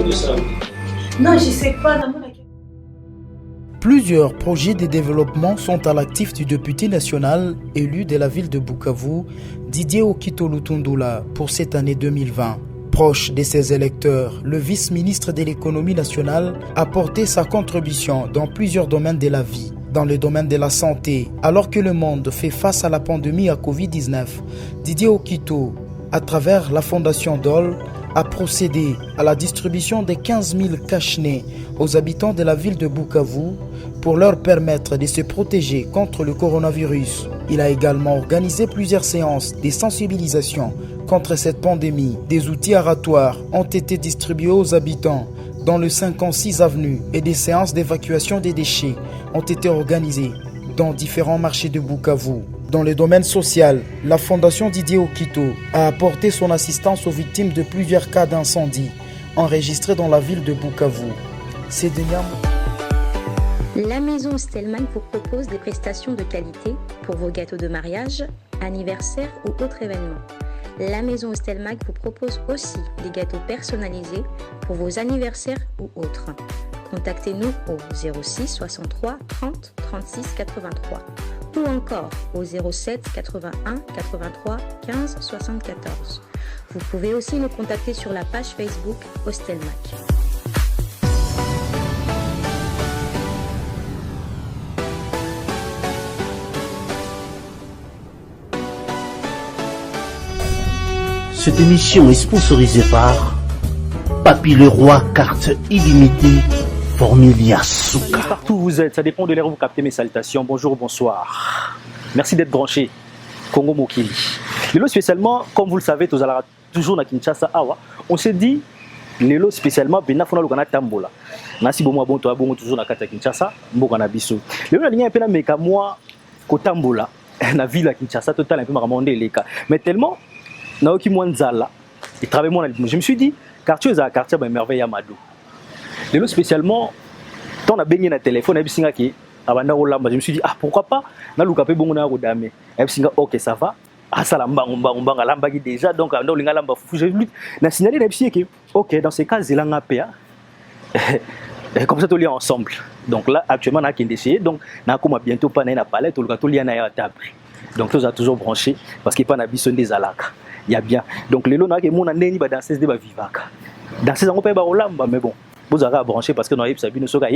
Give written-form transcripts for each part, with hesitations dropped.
de ça. Non, je sais pas. Plusieurs projets de développement sont à l'actif du député national élu de la ville de Bukavu, Didier Okito Lutundula, pour cette année 2020. Proche de ses électeurs, le vice-ministre de l'économie nationale a porté sa contribution dans plusieurs domaines de la vie. Dans le domaine de la santé, alors que le monde fait face à la pandémie à Covid-19, Didier Okito, à travers la fondation DOL, a procédé à la distribution de 15 000 cache-nez aux habitants de la ville de Bukavu pour leur permettre de se protéger contre le coronavirus. Il a également organisé plusieurs séances de sensibilisation contre cette pandémie. Des outils aratoires ont été distribués aux habitants dans le 56 avenue et des séances d'évacuation des déchets ont été organisées dans différents marchés de Bukavu. Dans le domaine social, la Fondation Didier Okito a apporté son assistance aux victimes de plusieurs cas d'incendie enregistrés dans la ville de Bukavu. La maison Stelmach vous propose des prestations de qualité pour vos gâteaux de mariage, anniversaire ou autres événements. La maison Stelmach vous propose aussi des gâteaux personnalisés pour vos anniversaires ou autres. Contactez-nous au 06 63 30 36 83 ou encore au 07 81 83 15 74. Vous pouvez aussi nous contacter sur la page Facebook Stelmach. Cette émission est sponsorisée par Papy Leroy, carte illimitée, Formilia Souka. Partout où vous êtes, ça dépend de l'heure où vous captez mes salutations. Bonjour, bonsoir. Merci d'être branché. Congo Mokili. Lelo spécialement, comme vous le savez, toujours à Kinshasa, on s'est dit, Lelo spécialement, Benafona Lugana Tambola. Nasi Bomo Bonto Abongo toujours à Kinshasa, Mbokana Biso. Lelo la ligne est appelée Meka moi, Kotambola, la ville à Kinshasa, total un peu marmondé les cas. Mais tellement, Naoki Mwanzala, il travaille moins. Je me suis dit, quartier est un quartier de merveille à Madou. Lelo spécialement, quand on a baigné dans le téléphone, je me suis dit, ah pourquoi pas, na lukape bongo na rodame. Ok, ça va. Ah ça lamba lamba déjà donc on linga lamba fou. Je lui na signalé que ok dans ces cas zelanga pa. Comme ça tous les ensemble. Donc là actuellement on a qu'un déchet donc na comme bientôt pas na palette tout le lié na table. Donc tous a toujours branché parce qu'il pas na bison des alaka. Il y a bien. Donc les lona que mon ndeni ba danser de ba vivaka. Danser on peut ba olamba mais bon. Vous avez à brancher parce que dans yeb sabine soka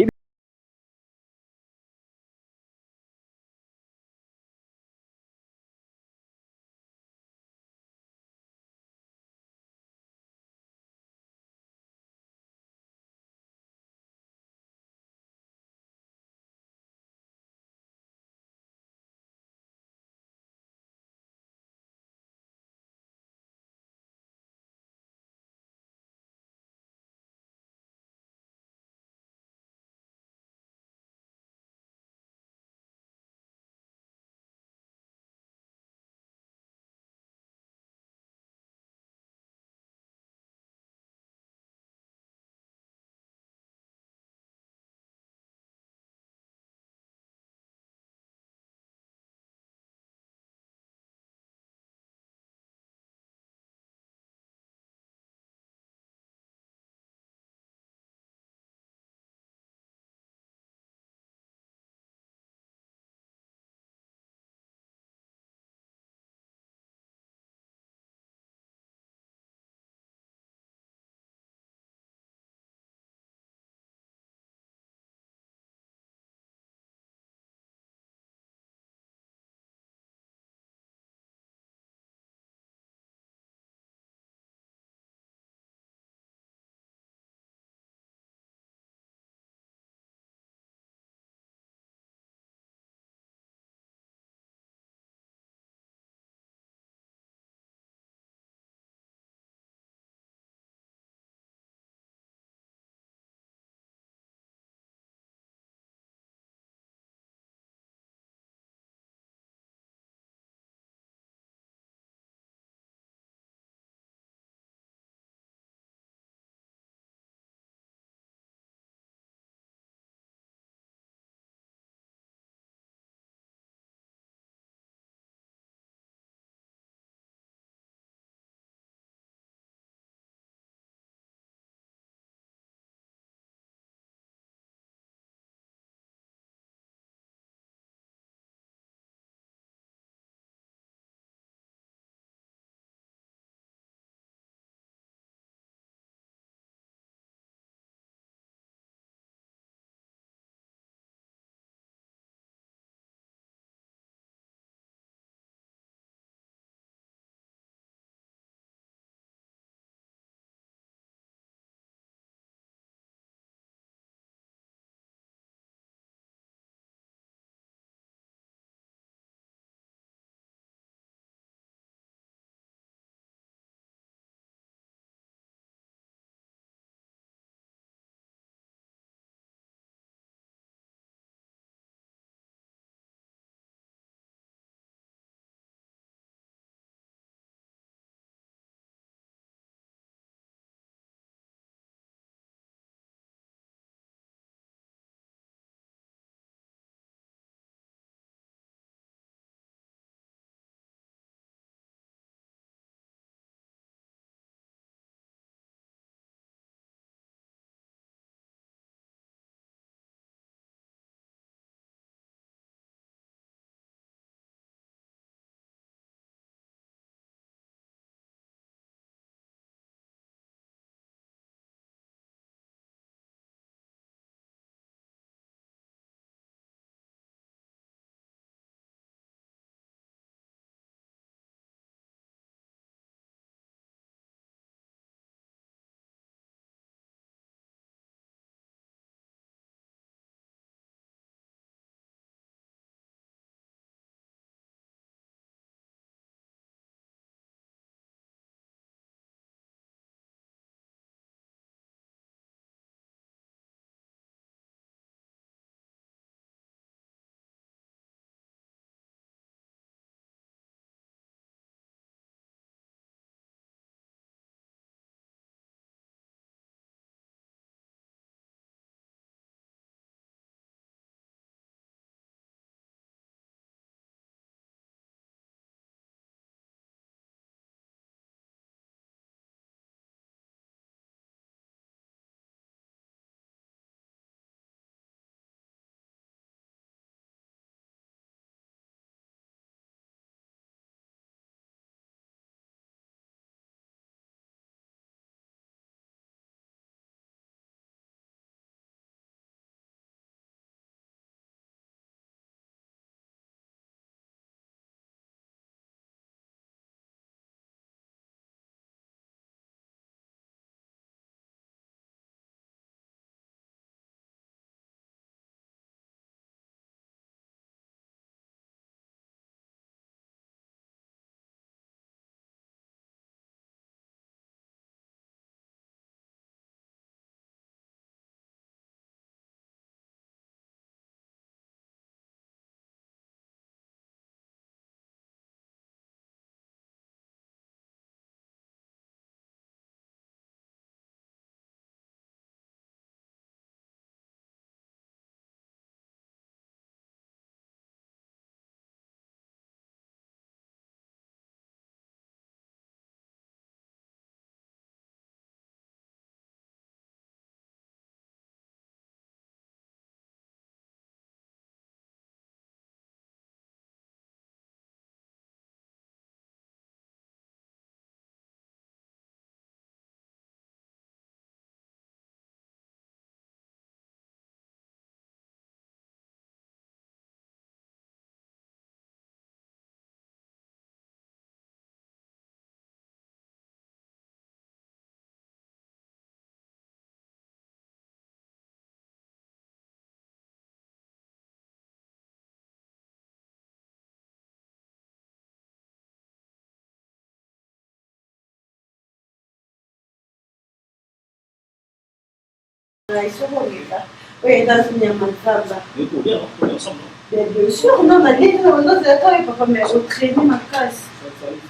Ils sont là. Oui, dans une yamazamba. Mais pour bien, on est ensemble. Bien sûr, non, mais les deux, on a d'accord, papa, mais au traîner ma casse. Fallait.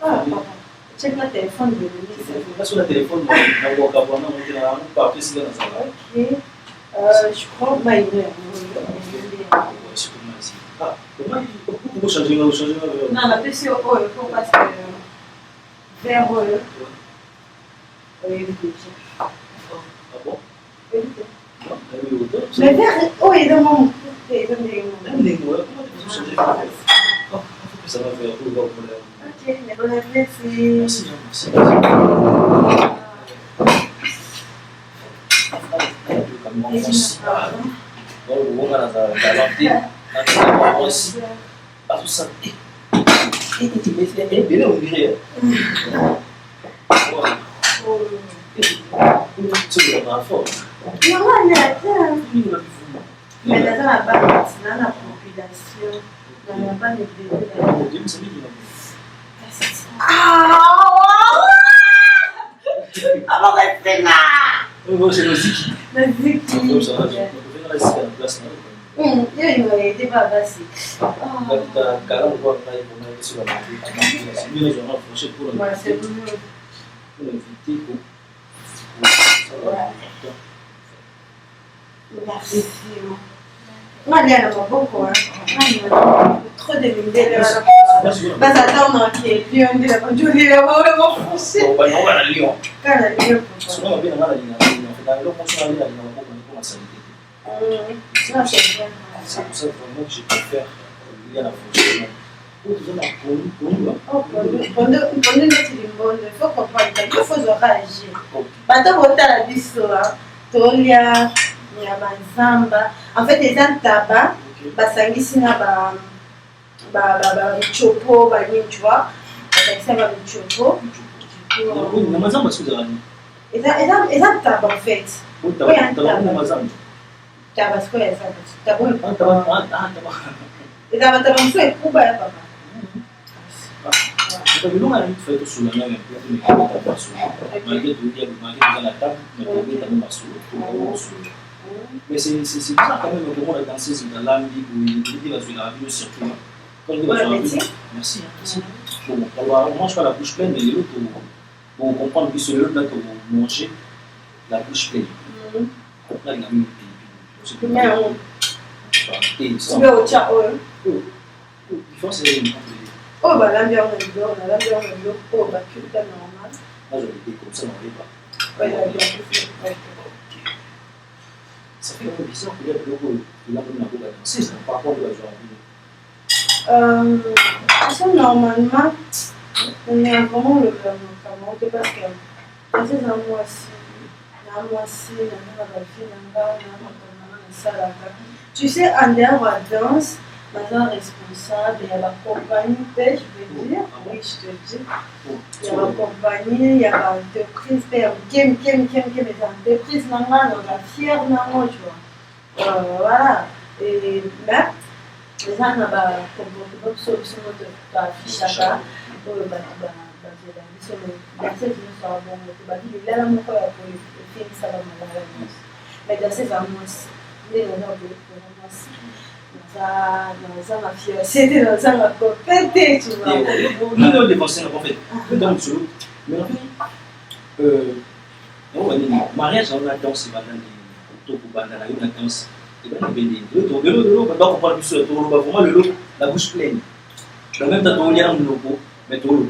Ah, papa, check le téléphone de l'Unice. Pas sur le téléphone, on a Wakabana, on était là, on partait ici dans la salle. Ok. Je crois que Maïne. Ah, comment vous changez là? Non, la PC au haut, il faut parce que vers eux. Oui, Ah bon? Mais vers eux, il est dans mon côté. Comment tu changer? Ça va faire tout le problème. Ok, mais on a fait Merci. mais dans la base, dans la population, dans la base de avant rester là. C'est le Ziki. Le Ziki. Il m'a aidé à passer. C'est merci. Moi, il y a beaucoup. Trop de mindés. Pas attendre qu'il y ait plus un de la bonne journée. On va vraiment foncer. On va à Lyon. Quand la Lyon. Souvent, on va bien à Lyon. Non, c'est bien. C'est pour ça vraiment que je préfère lier à la fonction. Pendant notre monde, il faut comprendre qu'il faut réagir. Pendant que tu as la histoire, il y a Mazamba. En fait, les gens tabac, basangisi na ba chopo ba nini tu vois, basangisi na ba chopo. Na Mazamba c'est quoi? Et ça tabac en fait. Oui, tabac na Mazamba. Tabac c'est quoi ça? Tabac. Tabac. Et tabac c'est quoi papa? Tapi lu nggak itu itu sulanya yang kita masuk, makanya tuh dia makanya kita datang, kita masuk, mais c'est bizarre quand même comment on a dansé dans la vie où il va jouer la vie surtout. Quand il va jouer la vie, merci. Bon, on mange pas la bouche pleine, mais l'autre pour comprendre que ce là que vous mangez la bouche pleine. Là il a mis et sans. Il faut c'est oh, bah l'ambiance est dehors, l'ambiance est dehors, oh, bah tout est normal. Moi, je l'ai dit comme ça, on n'arrive pas. Oui, l'ambiance est dehors. Ça fait un peu bizarre qu'il y a le logo, il a donné la boule à danser, ça n'a pas rapport de la journée. Ça, normalement, on est vraiment le Cameroun, parce que dans ces mois-ci, tu sais, en dehors de la danse, maintenant responsable, il y a la compagnie, je veux dire, oui, je te dis, il y a la compagnie, il y a l'entreprise, il y a les entreprises, on est fiers, tu vois. Voilà. Et là, les gens ont une solution de affichage. Mais dans ces annonces, les dans ma fille, c'était dans un copain, tu vois. Nous, on dépensait en fait. Dans le solo. Mais en fait, mariage, on a dansé, on a dansé. On parle plus de la bouche pleine. En même temps, on y a un logo, mais tout le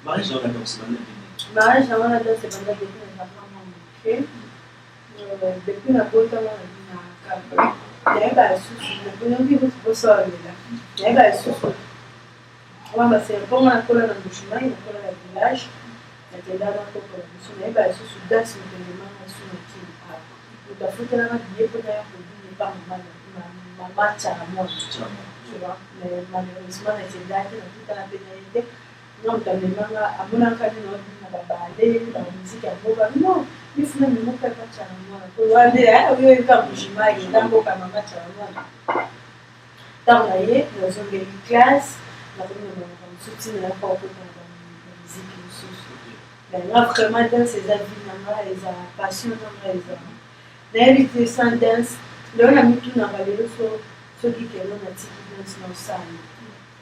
mariage, on a dansé. Mariage, on a dansé pendant depuis les enfants. Depuis la beauté, on a dit naye basusu nakonoki bosola naye basusu oba basempoma nakola na bushimai nakola na village natendaka kokola biso naye basusu date motelemanga so na kili utafutelaka biye mpona ya kodine pa mama charamon mais malheureusement natendaki nakutana mpe na ye te nga motamelemanga amonaka nini na babale bamiziki ya mboka non ifuna mimoka epachana mwana towandeya oyoyeka bushimai ntangoka mama chana mwana ntango na ye nazongeli classe nakomi na bango mosusu ntina yakwa okota na bamiziki mosusu Là, vraiment, danse, ils ont vu, ils ont passion, ils ont évité sans danse. Là, on a mis tout dans le vélo, ceux qui ont un petit danse dans le salon.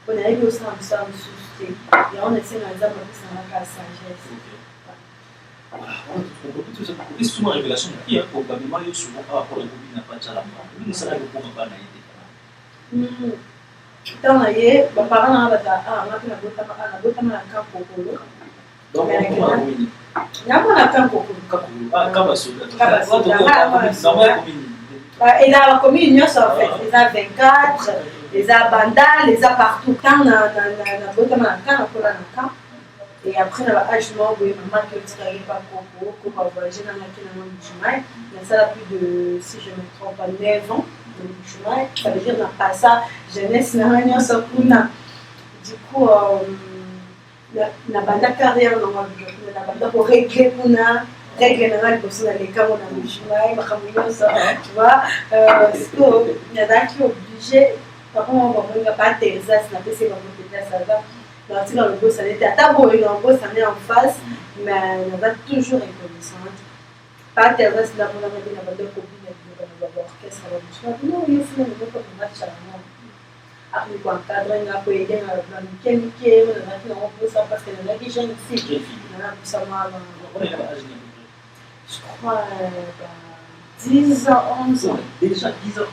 On a eu aussi un salon sous et on essaie de faire la sagesse. On peut souvent révélation qui est probablement souvent par rapport à la n'a pas de la mais ça n'a pas été. Tant on y est, mes parents ont la botte à camp pour eux. Donc, il y a un camp pour et là, la commune, en fait, les a 24, les a Bandal, les a partout. Quand on a camp, et après, on a âgement, oui, maman qui ne pas pour voyager dans la Chumai. Mais ça a plus de, si je ne me trompe pas, 9 ans dans le Chumai. Ça veut dire qu'on n'a pas ça, jeunesse, n'a rien sur Kuna. Du coup, on a Bandal carrière, on a Bandal pour régler Kuna. Règle générale, pour ça, les cas où on a le Chumai, tu vois. Il y en a qui sont obligés, par contre, on ne va pas Teresa, c'est la PC, on va ça va. Dans le beau, ça était à table, le beau, ça met en face, mais on va toujours reconnaissante. Pas Teresa, c'est la bonne amie, on va deux copines, on va voir qu'est-ce qu'on va faire. Non, il faut que on va charmant. Après, quand on cadre, on va aider dans le quel on va faire un peu ça parce qu'il y en a qui gênent ici. On a pu savoir. Je crois 10 ans, 11 ans. Déjà 10 ans, 11 ans.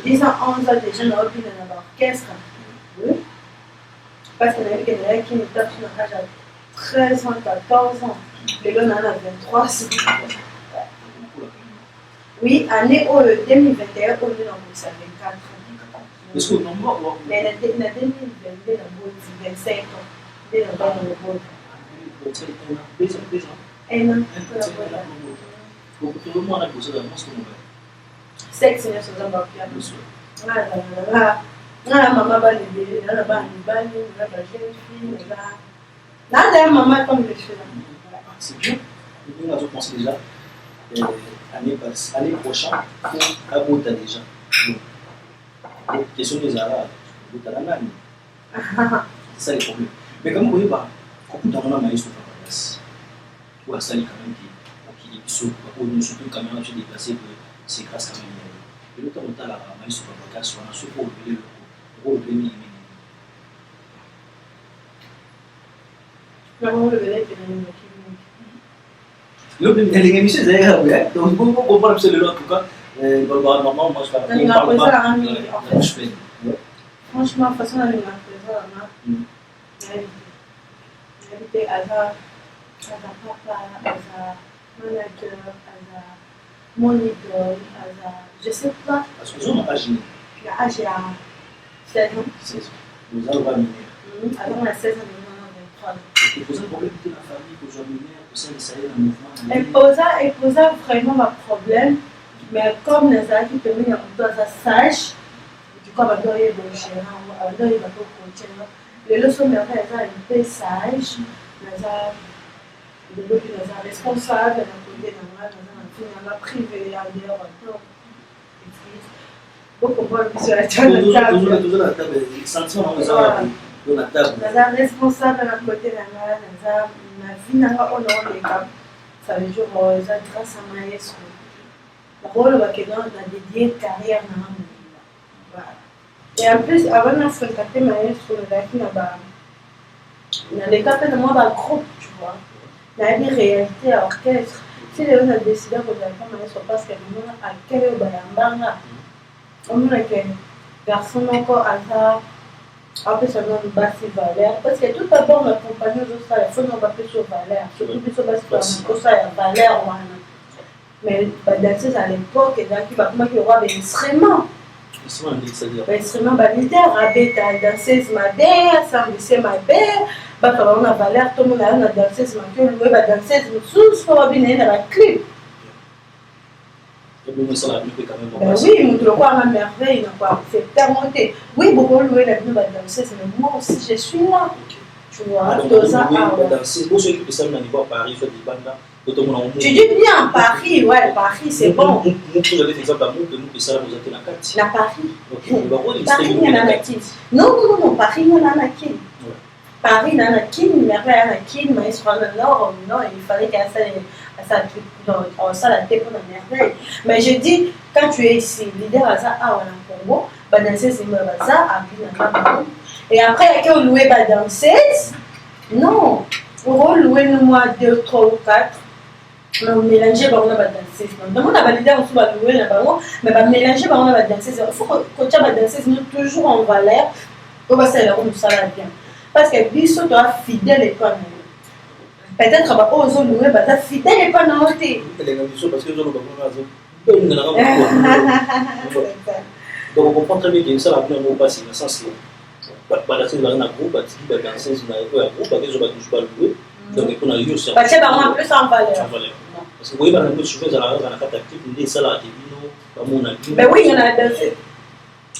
10 ans, 11 ans déjà dans l'orchestre. Oui. Parce qu'il y en a quelqu'un qui nous tape sur l'âge à 13 ans, 14 ans. Les gars, on en a 23. Oui, année 2021, on est dans le 24 ans. Est-ce que non, moi, mais la 2022, on est dans 25 ans. On est dans le board. 2 ans. Un an. Donc, tout le monde a posé la réponse comme on va. Sexe, c'est un peu plus. Voilà, maman va les bébés, on a pas une jeune fille, on a maman comme je suis là. C'est bien. Nous avons pensé déjà l'année prochaine pour Abota déjà. Donc, question des Arabes, Abota la même. C'est ça le problème. Mais comme vous voyez, beaucoup d'enfants maïs sont pas en place. Ou à ça, quand même, qui sont surtout quand même, j'ai déplacé que c'est grâce quand même. Et le temps où tu as la maïs sont pas en place, on a ce pour le l'émission d'ailleurs, donc on comprend absolument en tout cas. Normalement, moi je parle pas. Franchement, de toute façon, on a habité à papa, à manager, à moniteur, je sais pas. Parce que nous, on a agi. L'âge à 16 ans. 16 ans. Nous allons voir mineur. Avant, on a 16 ans, on a 23 ans. Et poser un problème de la famille, que je sois mineur, que ça, ça y est, dans le mouvement. Elle posa vraiment un problème, mais comme les gens qui permettent de faire sage, du coup, on va donner le gérant, on va donner le coach. Les leçons de l'enfant, elles sont un peu sages, elles sont responsables, elles sont privées, elles sont beaucoup plus sur la table. Toujours la table, les sentiments, on dans la table. Elles sont responsables à côté de la vie, n'a pas honoré les cas. Ça veut dire elles ont grâce à maestro. Le rôle est dans dédié une carrière. Et en plus, avant de fréquenter maestro, dans les cas de moi, dans le groupe, tu vois, il y a une réalité à orchestre. Si les gens ont décidé de faire maestro parce que nous, à quel est on a un garçon encore à ça, après ça nous basse valeur. Parce que tout d'abord, on accompagne aux autres, il faut nous battre sur valeur. Surtout que ça a valeur. Mais danseuse à l'époque, il y a qui aura des instruments. Instruments leader, la danseuse madère, sans ma belle, on a valeur, tout le monde a une danseuse madère, la danseuse sous, il faut bien dans la clip. Oui, le roi a merveille, c'est termonté. Oui, beaucoup louer la vie de la danseuse, mais moi aussi je suis là. Tu vois, tu dis bien, Paris, ouais, Paris c'est bon. Vous avez l'exemple à nous de nous que ça vous a été la carte. La Paris. Paris, il y en a un actif. Non, Paris, il y en a un actif. Paris, dans la Kin, Merveille, dans la Kin, mais sur le nord, non, il fallait qu'elle ça la tête pour la Merveille. Mais je dis, quand tu es ici, leader à ça, à Congo, bah danser, c'est ça, à Cameroun. Et après, il y a que louer bah danseuse. Non, on louer nous moi 2, 3 ou 4. On mélanger bah on a danseuse. Donc on a validé on va louer là bas, mais bah mélanger bah on a danseuse. Il faut que tu as danseuse nous toujours en valeur. On va se la rendre ça là bien. Parce que biso doit fidèle et pas peut-être que aux autres louer bah fidèle et pas non t'es. Parce que les autres donc on comprend très bien que ça va bien nous passer dans le sens bah danser dans un groupe, bah danser dans un groupe, parce que je vais toujours pas louer. Donc il faut aller aussi. Parce que bah on a plus en valeur. Parce que vous voyez par exemple souvent dans la carte active, on ça là mais oui, il y en a dansé.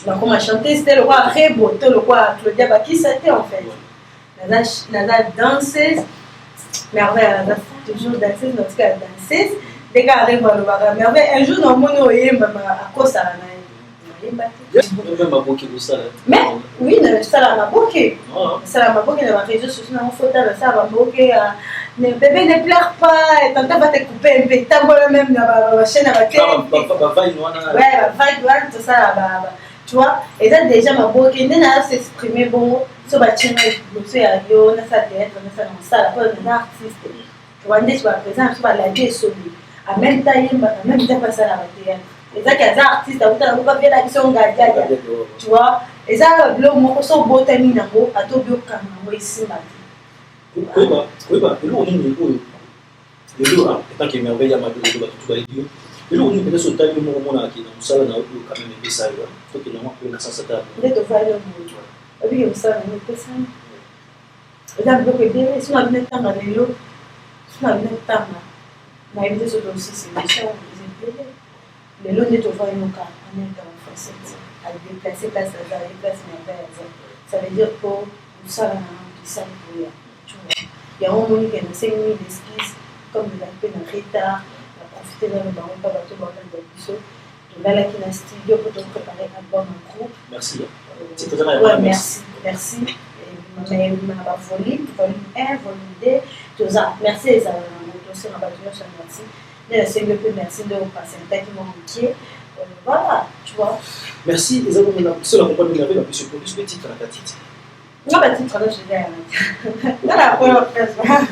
Donc on a chanté, c'était le roi Rebo, le roi Claudia Baki, c'était en fait. La danseuse, Merveille, elle a toujours dansé, dans ce cas danseuse. Dès qu'elle arrive à le voir, Merveille, un jour dans mon oeil, à cause ça, mais oui, ça la m'a bloqué. Ça la m'a bloqué dans ma réseau social, on faut ça va bloquer. Le bébé ne pleure pas, et tantôt va te couper un peu, t'as voilà même dans la chaîne à la télé. Ouais, tout ça, tu vois, et ça déjà m'a bloqué, n'est pas s'exprimer bon, sur la chaîne, sur la radio, on a ça théâtre, on a ça dans ça, la part d'un artiste. Tu vois, dès que tu vas présent, tu vas la dire solide. En même temps, pas ça la théâtre. Et ça, qu'il y a des artistes, on va faire l'action gagnée, tu vois, et ça, le mot, son beau timing, à tout bien, comme ici, oui, on est tant que merveille à ma tout va dire. Et nous, on est sur le temps où on a qui dans ça, on a quand même des ça, il faut que nous on a ça. Vous êtes au faire le mot. Oui, vous savez, on est ça. Et là, vous pouvez dire, si on a bien temps dans les lots, si on a bien temps, on a évité ce aussi, c'est des choses, les lots n'est au faire le cas, on est en français, à déplacer place à la place merveille. Ça veut dire que nous savons qui ça pour rien. Il y a un moment qui a 5 000 esquisses, comme de la peine en retard, on a profité dans le baron, pas bateau, dans le biseau. On a là qui a un studio pour préparer un album en groupe. Merci. Ouais, merci. Mais ma volume 1, volume 2, tout ça. Merci les amis, aussi ma bâtiment, je merci. Mais la seule merci de vous passer un petit moment entier. Voilà, tu vois. Merci les amis, c'est la compagnie de la vie, la plus petite dans la petite. Non, bah, tu travailles chez elle. Non, la première personne.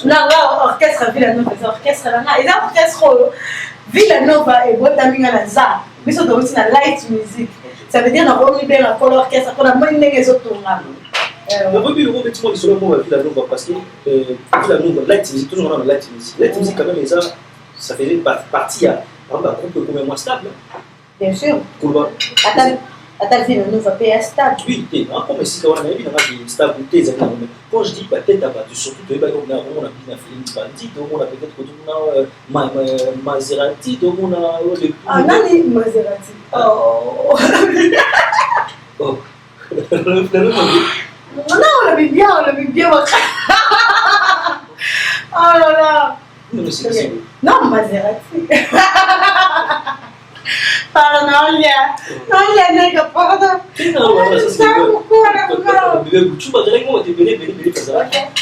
Non, orchestre Villanova, orchestre là, et là, orchestre Villanova et Botamina Laza, mais ça doit aussi la light music. Ça veut dire qu'on a bien la color orchestre, qu'on a moins les autres tournages. Oui, le revêtement du solo mot Villanova parce que Villanova, light music, toujours dans la light music. Light music, quand même, ça faisait partie à un groupe comme moi stable. Bien sûr. Attends, Villanova paye stable. Oui, comme si on avait une stabilité. Quand je dis peut-être, surtout, on a bien fait Bandit, on a peut-être Maserati, on a. Ah, non, Maserati. Oh. Non, on l'avait bien. Oh là là. Non, Maserati. Pardon, non, il y a pardon.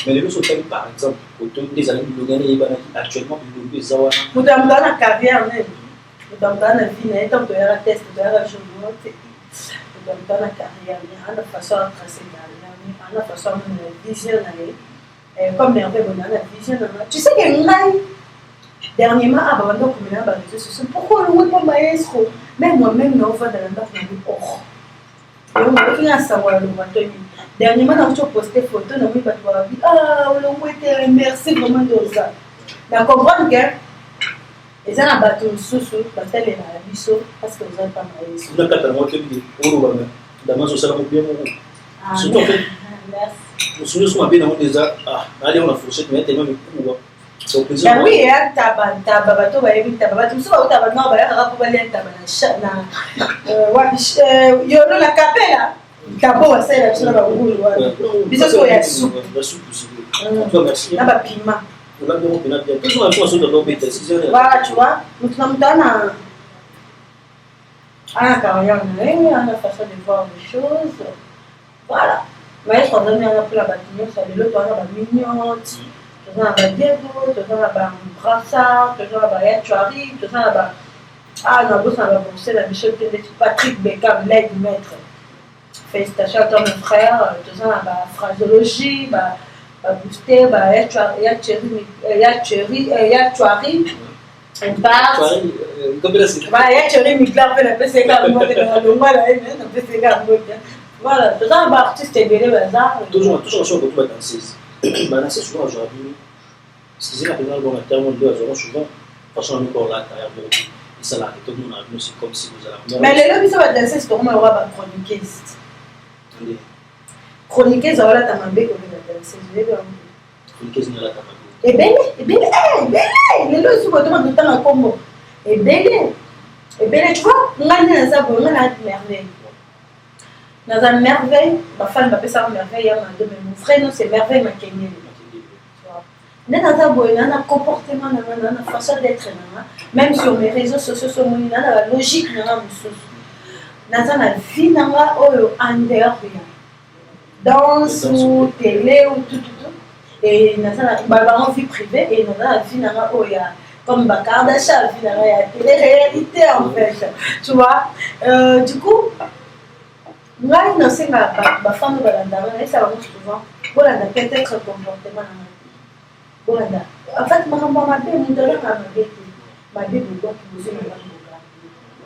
Mais les autres, par exemple, des années de actuellement, vous avez une carrière, vous avez une vie, vous avez un test, vous avez un journal, vous avez une carrière, vous avez une façon de tracer, vous avez une façon de visionner. Comme les gens ont une vision, tu sais qu'il y a une ligne. Dernièrement, pourquoi le web maestro? Même moi-même, je vais dans la barre, je vais savoir le matin. Dernièrement, je posté photo, je vais dire ah, le web, merci vraiment de ça. Mais comprendre que les gens ont battu sous parce qu'elle est à la biseau, parce que vous n'avez pas maestro. Vous n'avez pas de dans social bien surtout en fait. Merci. Nous sommes bien dans des allez, on a fourché, mais tellement de coups. Ben oui, taba bato ba yebi taba bato so ba taba no ba ya ka ba le taba na wa yo no la capella tabo wa sela so ba ngulu wa biso so ya soup merci na ba pima on a donc bien toujours un point sur le bête 6 heures voilà tu vois nous sommes dans Ah, carrière, on a façon de voir les choses. Voilà. Mais je crois que on a pris la bâtiment, ça veut dire qu'on a mignon, on a dégo, on a brassard, on a yatuari, on a ah, on a besoin de penser la Michel Patrick Beckham, l'aide maître. Félicitations à ton frère, on a phraseologie, booster, yatuari. On passe. Voilà, tout ça, artiste est bien bazar. Toujours sur le retour à danseuse. Danseuse, souvent, aujourd'hui, ce qui est la première bonne terme de la souvent, franchement, encore là, et ça là, tout le monde a vu, c'est comme si vous avez. Mais les lobbies sont danser, c'est comme on va chroniqueuse. Chroniqueuse, voilà, t'as ma béque, on va danser. Chroniqueuse, on a la table. Et belle, les lobbies sont tout le temps en combo. Et belle, tu vois, on a une merveille. Dans la merveille, ma femme m'appelle ça merveille, mais mon frère, non, c'est merveille, ma Kenya. Dans un comportement, dans une façon d'être, même sur mes réseaux sociaux, dans la logique, dans la vie, en dehors, danse ou télé ou tout. Et dans la vie privée, et dans la vie, comme Bakar d'achat, il y a des réalités en fait. Tu vois, du coup, moi, je sais que ma femme ça va souvent. Peut-être comportement. En fait, ma belle,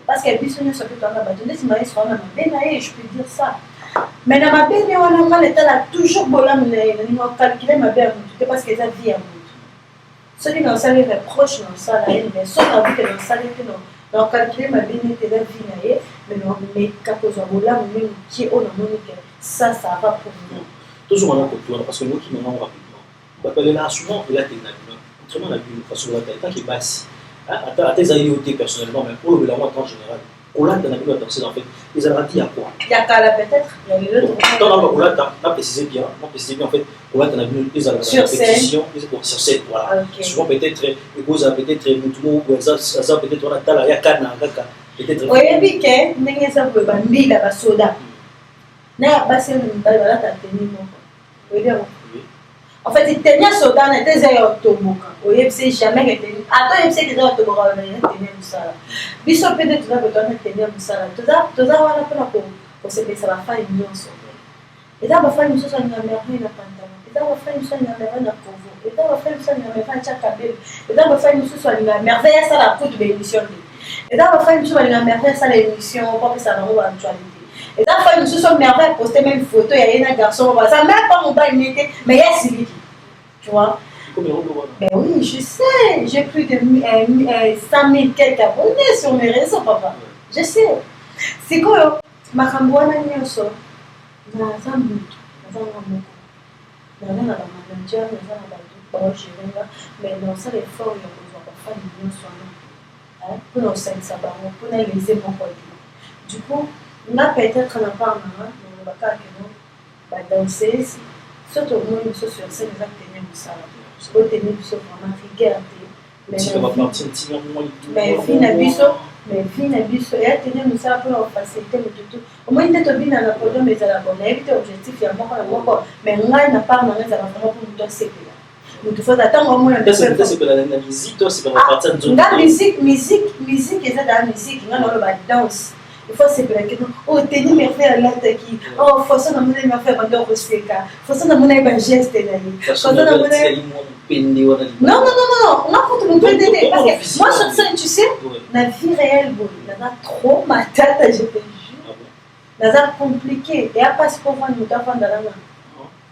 parce qu'elle puisse venir sur le temps je peux dire ça. Mais dans ma belle, on a toujours calculé ma belle parce qu'elle a vie à moi. Ceux qui n'ont pas les reproches, n'ont pas la haine, mais ceux qui ont vu que n'ont pas les donc, calculer ma bénédiction de la vie, mais non, mais quand on a là, même qui est au nom ça va pour nous. Toujours en a parce que nous qui nous rapidement. Là, souvent, il a été autrement, on a vu une façon de faire qui est basse. À tes aïeutés personnellement, mais pour le bilan en général, on l'a dans la danser en fait. Ils ont dit à quoi? Il y a qu'à la peut-être, il y a les autres. Non, on l'a précisé bien, en fait. On va dans la répétition, sur scène, voilà. Souvent peut-être, peut-être, peut-être, on a dans la yakana, peut-être. Oui, et puis que, n'est-ce pas, bambi, la soda. N'a pas passé une balle, là, t'as tenu mon. En fait, il tenait soda, il était automoka. Oui, c'est jamais été. Attends, il s'est dit automoka, il était tenu ça. Biso peut-être, tu vas tenir ça. Tout ça, on a pour se faire ça, va faire une nuance. Et là, on va faire une chose, on a merveille dans pantalon. Et là, on va faire une chose, on a merveille dans covo. Et là, on va faire une chose, on a merveille dans tchakabel. Et là, on va faire une chose, on a merveille ça la coûte de l'émission. Et là, on va faire une chose, on a merveille ça l'émission, pour que ça va en actualité. Et là, on va faire une chose, on a merveille poster même une photo, il y a un garçon, ça même pas mon bail n'était, mais il y a Sylvie. Tu vois? Ben oui, je sais, j'ai plus de 100 000 quelques abonnés sur mes réseaux, papa. Je sais. C'est quoi? Ma camboana nyonso. Na zambu. Na manager, mais dans ça, l'effort, il y a besoin de faire pour nous sentir pour nous les aimer. Du coup, on a peut-être un part, on va pas danser, surtout moi, nous sommes sur scène, nous avons tenu ça. Nous avons tenu ça vraiment regarder. Mais fina biso ya tenir nous ça pour faciliter le tout. Au moins il est bien dans la podium mais à la bonne éviter objectif ya moko mais ngai na part na za vraiment pour nous c'est là. Nous faut attendre au moins c'est pour la musique toi c'est pour la partie de la musique et ça dans la musique ngai na le danse. Il faut se plaquer oh tenir me faire la qui oh faut ça na mon me faire bando respecta. Faut ça na mon ba geste là. Faut ça na mon non, on a contre le PDD. Parce que moi, sur scène, tu sais, la vie réelle, il y a trop ma tête, je te jure. C'est compliqué. Et après, c'est pour voir nous dans la main.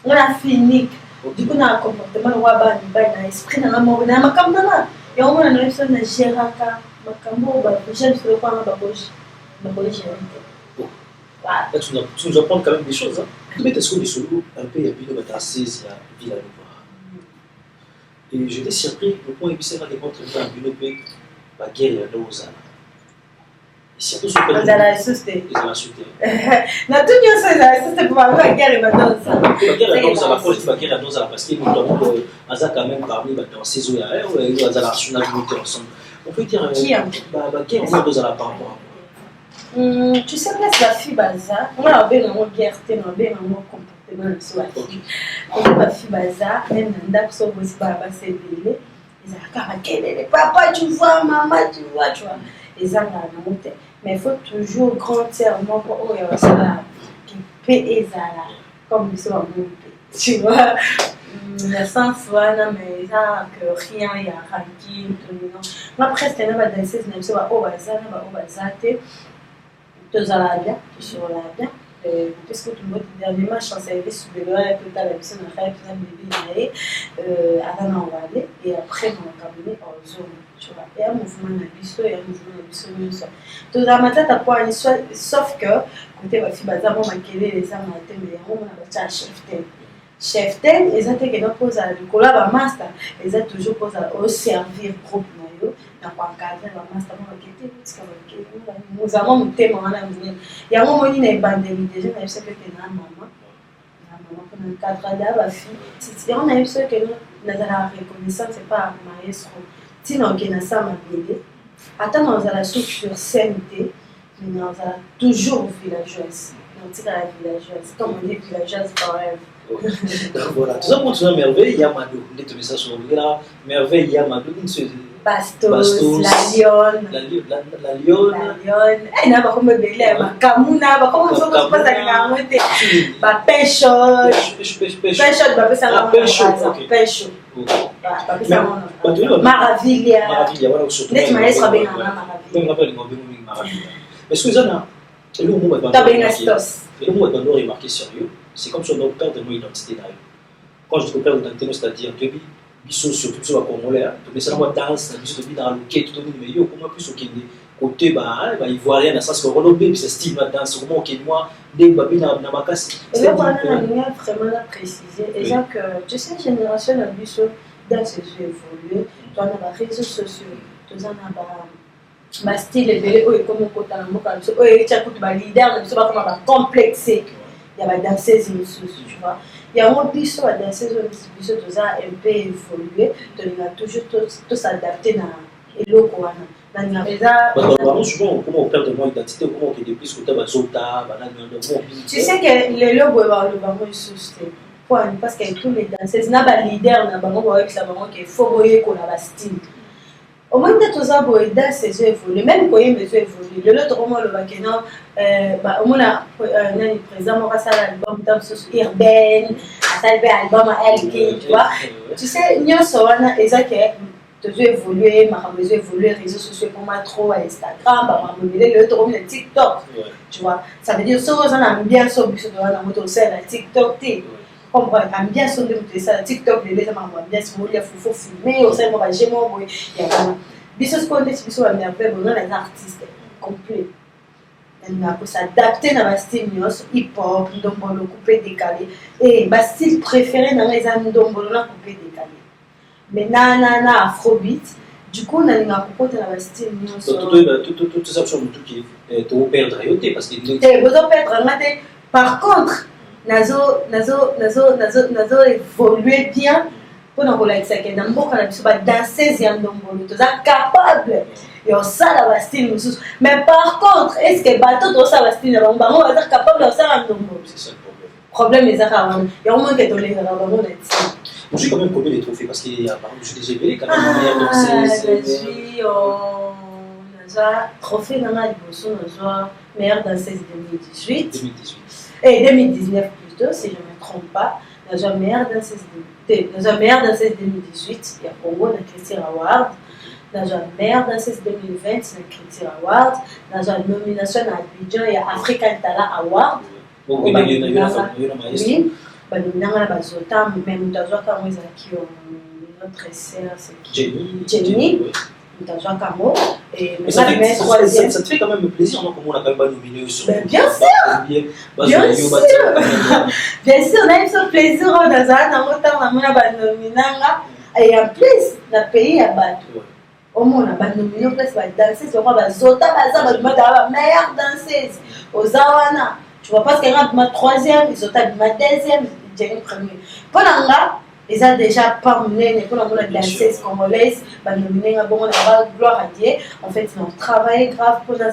On a fini. Du coup, on a un comportement, on a un esprit, on a un mot, on a un camp. Et on a une réaction de Géraka. J'aime ce que on a tu nous apprends quand même des choses. Mais est-ce que les solos, un peu, il y a plus de batailles, il y a et j'étais surpris, le point épicé va décontrer un binopé, la guerre et la dose. Et surtout ce que vous allez insulter. Vous allez insulter. Na tout le monde ça, c'était pour avoir la guerre et la dose. La guerre et la dose, la fois je dis la guerre et la dose parce qu'il y a quand même parmi dans ces eaux là, où ils ont la nationalité ensemble. On peut dire qui a la guerre et la dose à la par rapport à Tu sais, place la fille bazar. On a bien un guerté, on a bien un comportement sur la fille. On a la fille bazar, même dans le so aussi par rapport à ces délais. Ils ont papa, tu vois, maman, tu vois. Ils ont la monté. Mais il faut toujours grandir pour ça qui paie et ça comme ils sont montés. Tu vois, le sens mais ça que rien il y a ranking tout le monde. Moi presque n'a pas dansé, n'a pas au bazar, tous à la bien, qui sont là bien. Parce que tout le monde dernièrement chancelier sur le loin tout à la mission de rêve même bébé avant d'envoyer et après on a cabinet en zone tu vois et un mouvement d'ambition et un mouvement d'ambition tout à matin t'as pas une histoire sauf que côté ma fille bazar on m'a quellé les armes à thème mais on a pas chef thème ils ont été que nous pose à le collab à master ils ont toujours posé au servir groupe noyau dans quoi cadre la master on a quitté parce que nous avons un thème en avenir il y a un moment où il pandémie déjà on a eu ce que na maman pour un cadre là fille si on a eu ce que nous la reconnaissance c'est pas maestro sinon qui n'a ça m'a bébé attends on a la structure CNT mais on a toujours villageoise on dit la villageoise comme on dit villageoise forever. Voilà, tout ça continue à merveille, il y a Madou, on dit tout ça sur le là, merveille, il y a Madou, Bastos, la lionne, elle n'a pas comme belé, ma camuna, pas comme ça se passe avec la montée, ma pêche, bah ça pêche, Maravilla, voilà, surtout. Net maestro bien Maravilla. Est-ce que ça n'a, le mot est remarqué sérieux, c'est comme si on perd de nos identités d'ailleurs. Quand je dis qu'on perd d'identité, c'est-à-dire que surtout sur la Congolais, mais c'est la moi danse, dans le quai, tout le monde, mais comment plus au côté ivoirien, dans le sens que on a ce style de danse, comment au moi, des babines dans ma casse. Et là, on a vraiment précisé, et donc, tu sais, génération a vu ça dans ses yeux évoluer, tu as les réseaux sociaux, tu as ma style élevé, comme on compte dans le mot, tu as leader, tu as comment complexé, il y a des danseuses, tu vois. Il y a un biseau à danser, tout ça un peu évolué, donc il a toujours tout s'adapter dans le loco. Souvent, comment on perd de mon identité, comment on est plus que tu as tu sais que le logo est le bango est susté. Parce que tous les danseuses, il y a des leaders, qui est fort qu'on a la style. Au moins, tu as des danses évoluées, même quand il y a des évoluées. Le autre, le bakénan, au moins, le président, on va faire l'album danse urbaine, l'album à LK, tu vois. Tu sais, il y a des évolué, les réseaux sociaux, comme trop Instagram, le autre, le TikTok, tu vois. Ça veut dire que si on a bien sur le TikTok, comme bien sûr de ça TikTok les gens m'envoient bien si vous voulez faut filmer au sein moi j'ai moi il y a biso ce qu'on dit biso la merveille on a les artistes complets on a pour s'adapter dans la style hip hop donc on le couper décalé et ma style préféré dans les amis donc on l'a coupé décalé mais na afrobeat du coup on a une approche dans la style tout ça sur tout qui est au perdre parce que vous perdre par contre nazo évoluer bien pour nous coller ça que dans beaucoup na biso ba danser yandombolo to za capable et on ça la style mais par contre est-ce que bateau to ça la style on va être capable de ça yandombolo c'est ça le problème les arabes il y a au moins que to les arabes on est moi j'ai quand même combien de trophées parce qu'il y a par exemple je suis déjà quand même meilleure danseuse on a trophée dans la liboso on a meilleure danseuse 2018 et 2019 plutôt, si je ne me trompe pas, dans la meilleure danseuse 2018, il y a Congo, dans Critique Award, dans la meilleure danseuse 2020, dans Critique Award, dans la nomination à Abidjan, il y a African Talent Award. Oui, il y a même dans notre sœur, c'est Jenny. Et ça te fait quand même plaisir, non? Comme on n'a quand même pas nominé sur bien sûr, on a eu ce plaisir dans un temps et en plus, le pays a battu. Au moins, on a nominé presque danser, c'est quoi? Zota, la meilleure danseuse. Aux Awana, tu vois, parce qu'elle a ma troisième, Zota, ma deuxième, Jenny première. Pendant là, ils ont déjà parlé pour la danseuse congolaise, nominé à bon gloire à Dieu. En fait, ils ont travaillé grave pour la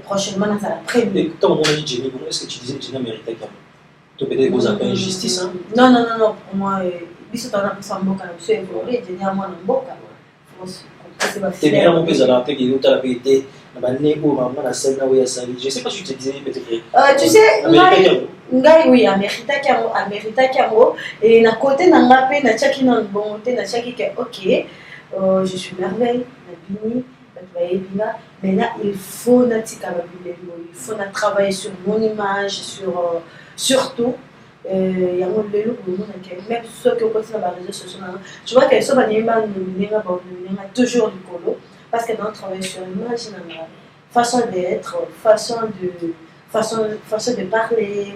prochainement dans la première. Mais quand on a dit Jenny, est-ce que tu disais que Jenny méritait quand même? Tu peut-être vous avez injustice, hein? Non, pour moi, biso tana pesa mboka na biso évoluer Jenny à moi na mboka. C'est bien mon père là, peut-être qu'il a été na banego maman na scène na ya sali. Je sais pas si tu te disais peut-être. Tu sais, ngai oui, Amerita Kamo et na côté na ngape na chaki na bonté na chaki que OK, je suis merveille, na bini, mais là il faut natika il faut travailler sur mon image, surtout il y a un lelo même ceux qui ont posté dans les réseaux sociaux, tu vois qu'elles sont toujours du colo parce que dans travail sur l'image, façon d'être, façon de parler,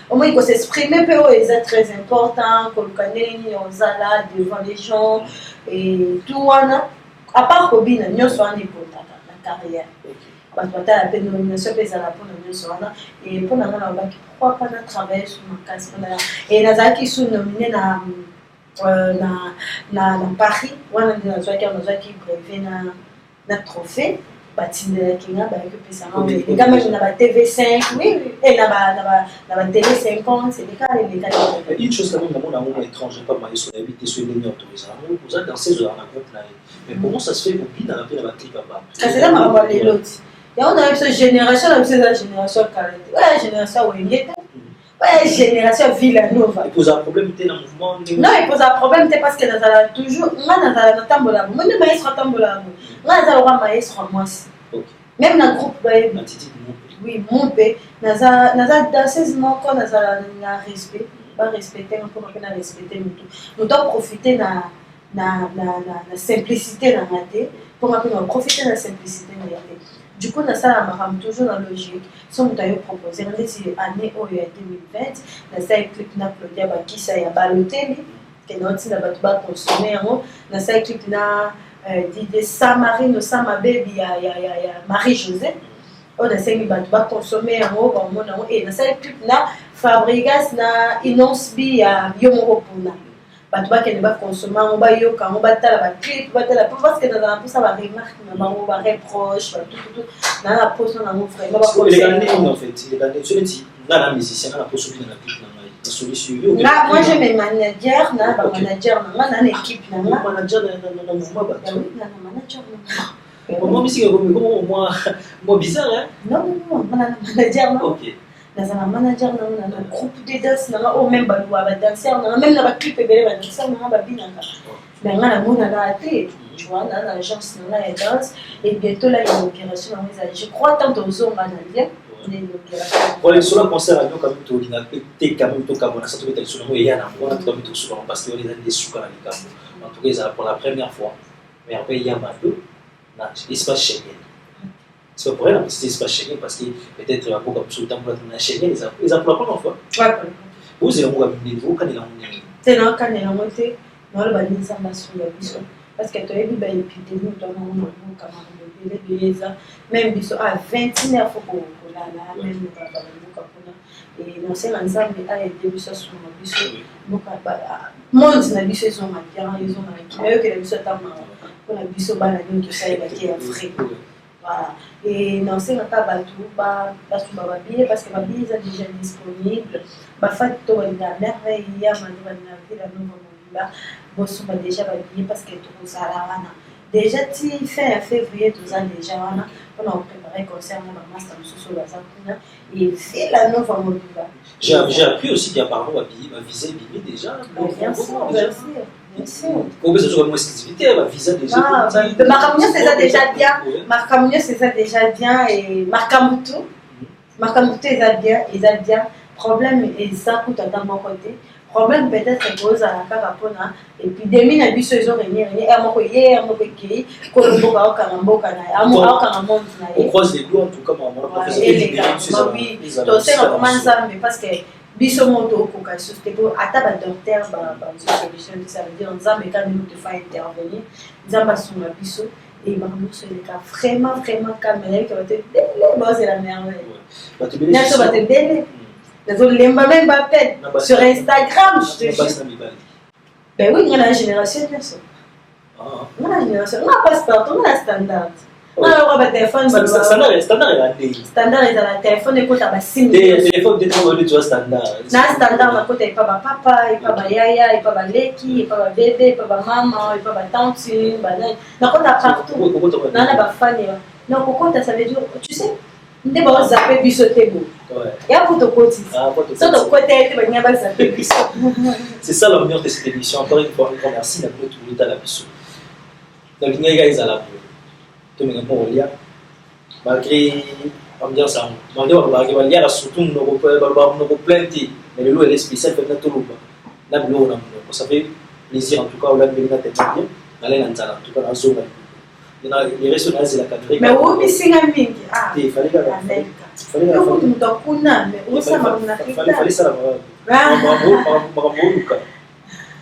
au moins il faut s'exprimer, c'est très important, qu'on connaît, on là devant les gens et tout à part Kobi, nous sommes en la carrière. Parce que la peine nomination pèse à la peine et pour la qui pourquoi pas travailler sur ma case et les qui sont nominés dans Paris on a qui brevet na trophée batinda kinga ba que ça les gars même na TV5 oui et na télé 50 c'est des cas une chose quand même dans mon étranger pas mal sur la vie sur les lignes autorisées vous êtes dans ces heures en groupe là mais comment ça se fait au pire dans la clip là-bas c'est là ma voir les l'autre. Et on a eu cette génération, on a eu cette génération Karate. Ouais, génération Wengeta. Ouais, génération Villanova. Il pose un problème, tu es dans le mouvement. Non, il pose un problème, parce que nous avons toujours. Nous avons tambola. Moi, nous maestro tambola. Nous avons maestro moi aussi. Même dans le groupe, oui, mon père. Nous avons dansé, nous avons respect. Pas respecter, nous avons respecter nous tout. Nous devons profiter de la simplicité de la tête. Pour profiter de la simplicité de la tête. Du coup, ça a toujours dans la logique. Si on t'a proposé, on est année 2020, on a clip na Claudia Bakissa ya Balotelli, que notre na batuba consommer on a clip na Didier Samarino Samabebi ya Marie-José, on a cinq batuba consommer on et on a clip na Fabregas na Inonsbi ya Yomopuna. Batuba qui ne va consommer on va yo quand on va la clip batala parce que dans la ça va remarque na on va reproche tout dans la pose on a mon frère les gars en fait les gars tu dis dans la musicien dans la pose dans la clip na solution là moi j'ai mes managers na manager na l'équipe na manager dans le mouvement bah oui na manager moi musique comme moi bizarre hein non manager non OK dans un manager dans un groupe de danse ou même danseur même dans la clip et danseur na binanga mais on a mon tu vois dans l'agence là et danse et bientôt là il y a une opération je crois tant aux hommes managers voilà sur le concert à nous quand même tout t'es quand même tout comme ça tout est sur nous et il y a on a tout souvent parce que on est des sous quand même en tout cas pour la première fois mais après il y a deux là espace Schengen. C'est pas pour elle, c'est espace Schengen parce que peut-être un peu comme sur le temps pour la Schengen, ils ont pour la première fois. Ouais. Vous avez un niveau quand ils ont c'est là quand ils ont monté, dans le bani ça m'a sur la vision parce que tu as vu ben épidémie dans mon camarade de beleza même biso à 29 fois pour la même et non c'est l'ensemble a aidé biso sur mon biso donc monde na biso sont bien ils ont mais que les biso tam pour la biso bana tout ça il qui est frais. Voilà. Et non, c'est pas bateau, pas billet parce que ma billet est déjà disponible. Ma fête, tu as la merveille, il y a ma vie, la nouvelle bon, sont déjà billet parce que tout ça là. Déjà, tu fais en février, tout ça déjà, on a préparé concernant ma master sur la Zakuna et fait la nouvelle mobile. J'ai appris aussi qu'il y a par rapport à viser billet déjà. Bien sûr, bien sûr. Comment ça serait moins exclusivité, ma visa déjà. Marcamunio c'est ça déjà bien. Marcamunio c'est ça déjà bien et Marcamutu c'est bien. Problème et ça coûte à mon côté. Problème peut-être que cause à la carapona et puis demi na biso ils ont réuni à mon côté Kolombo Karambo on croise les doigts en tout cas moi oui to c'est comment ça mais parce que biso moto ko ka société ko ata ba docteur ba solution ça veut dire nzambe quand nous te faire intervenir nzamba sur la biso et Marmou c'est le cas vraiment calme avec va te belle c'est la merveille va te belle même pas peine sur Instagram je te dis ben oui on a la génération bien sûr on a la génération on a passe partout on a standard On a téléphone. Standard est standard est dans la téléphone et quand t'as sim. Téléphone peut-être tu vois standard. Na standard na côté pas papa, et pas yaya, et pas leki, et pas bébé, et pas maman, et pas tante, na quand t'as partout. Na ba fan. Non, pourquoi ça veut dire tu sais, ndé ba zapper biso tebo. Ouais. Ya pour ton côté. Ça ton côté tu vas pas zapper biso. C'est ça l'ambiance de cette émission. Encore une fois, merci d'avoir tout le temps la biso. Donc il y a des ala. Tu me réponds Olia. Malgré l'ambiance, malgré il y a surtout nos plaintes, mais le lot est spécial fait tout le monde. Là ça fait plaisir en tout cas au lab de la tête bien. Aller dans en tout cas dans zone. Les restaurants c'est la catégorie. Mais où mi singa mingi. Ah. Il fallait ça là.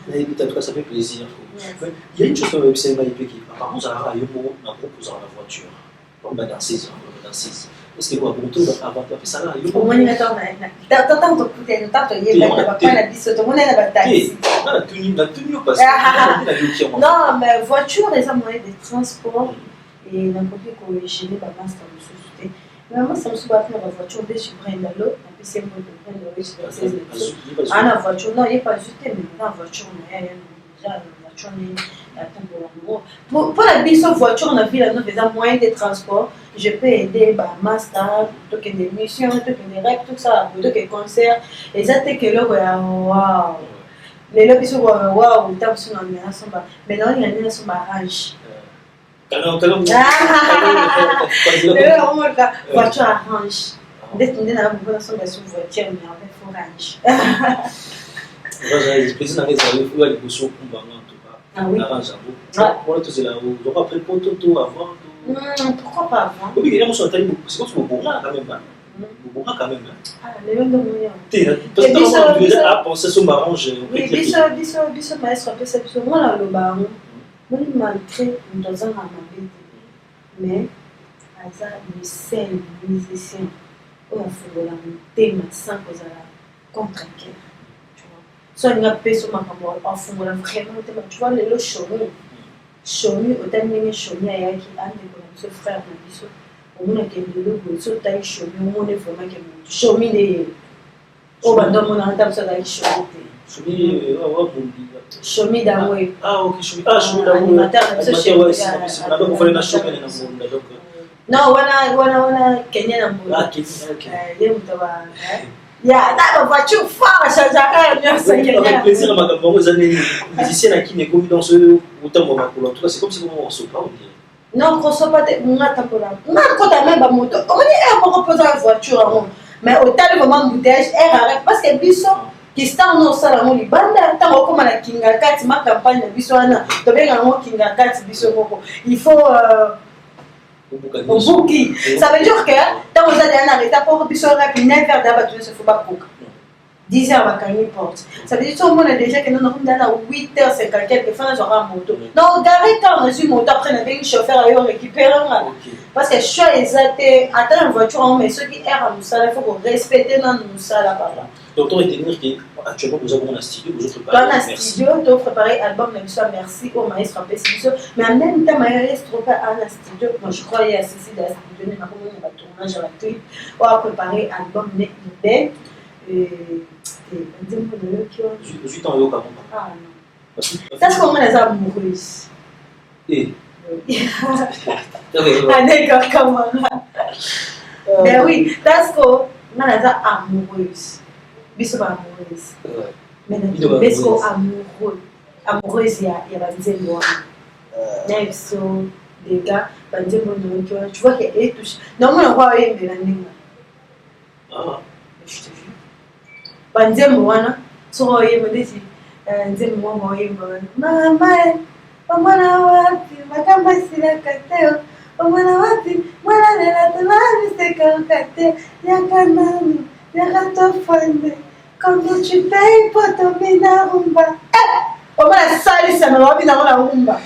Mais en tout cas ça fait plaisir. Il y a une chose que c'est magnifique. Apparemment ça a un propos dans la voiture. On va danser, Est-ce que vous avez tout avant de faire ça là? Au moins, il y a tant de coups, tant de yeux, pas la bise, tout le monde a la bataille. Non, mais voiture, les moyens de transport et n'importe quoi, chez les parents, ça me suscite. Mais moi, ça me souvient de la voiture, dès que je prends de l'eau, et puis c'est moi de prendre de l'eau, je vais faire la voiture, non, il n'y a pas juste, mais dans la voiture, il y a déjà la voiture, pour la bise voiture, on a vu la nouvelle moyen de transport. Je peux aider bah master, tout que des missions, tout que des rêves, tout ça, tout que concert. Et ça c'est que là waouh. Les lobbies sont waouh, t'as besoin d'un ménage bah. Mais non, il y a un ménage bah range. Voiture à range. Dès qu'on est dans la voiture, on va voiture mais en fait faut range. J'ai plaisir d'aller voir les bouchons pour en tout cas. Ah oui. Voilà tout c'est là. On va après pour tout avant. Pourquoi pas avant? Oui, il y a mon soutien, c'est comme si vous bourrez quand même. Vous bourrez quand même. Ah, les mêmes de moyens. Parce que quand vous déjà à penser sur m'arrange. Oui, biso maestro après ça, moi là le baron. Moi il malgré dans un amabé. Mais ça le seul musicien. On a fait la thème sans que ça contre cœur. Tu vois. Soit il y a personne qui m'a fait vraiment tu vois le show. Chomi otamini chomi ayaki ande ko ce frère na biso omona ke ndelo ko so tai chomi omone vraiment ke chomi de o bando mona anta so tai chomi chomi damwe OK chomi damwe na ko fale na chomi na munda donc non wana Kenya na munda OK ye mutaba ya ta voiture fort ça j'arrête bien ça Kenya plaisir à ma maman les musiciens qui ne comme dans ce autant moment pour en tout cas c'est comme si on se pas on dit non qu'on soit pas ngata pour la quand ta même ba moto on est pas reposer la voiture mais au tel moment bouteille arrête parce que biso qui sta no sala mo libanda tant comme la kinga kati ma campagne biso ana to benga mo kinga kati biso moko il faut Bouki. Ça veut dire que quand vous allez en arrêter pour que vous soyez faire d'abord il ne faut pas couper. 10h à la porte. Ça veut dire que tout le monde a déjà que nous avons 8h50 quelques fois nous aurons un moto. Donc garez quand on a une moto après on a un chauffeur à récupérer parce que choix exact attendre une voiture on met ceux qui errent à nous ça il faut qu'on respecte dans nous ça là par là. Donc on retenir qu'actuellement nous avons un studio vous préparez dans un studio tu préparé album même ça merci au maestro Pessimiste mais en même temps maestro pas un studio moi je crois il y a ceci dans le studio mais comment on va tourner la clip on va préparer album né idée et Juste en haut, quand même. Ah non. Ça, c'est comment les amoureuses. Eh. Ah, d'accord, comment. Ben oui, parce que on a les amoureuses. Bisous amoureuses. Mais non, bisous amoureux. Amoureuse, il y a des lois. Il y a des gars, tu vois qu'il y a touché. Non, mais on voit une de la ligne. Ah. Je te jure. Banzembo wana so yemedezi nzembo mwa yembo mama mwana wapi makamba sila kateo mwana wapi mwana lela tana seka kateo yakanani yakatofande quand tu payes pour tomber na rumba mwana sali sana wapi na mwana rumba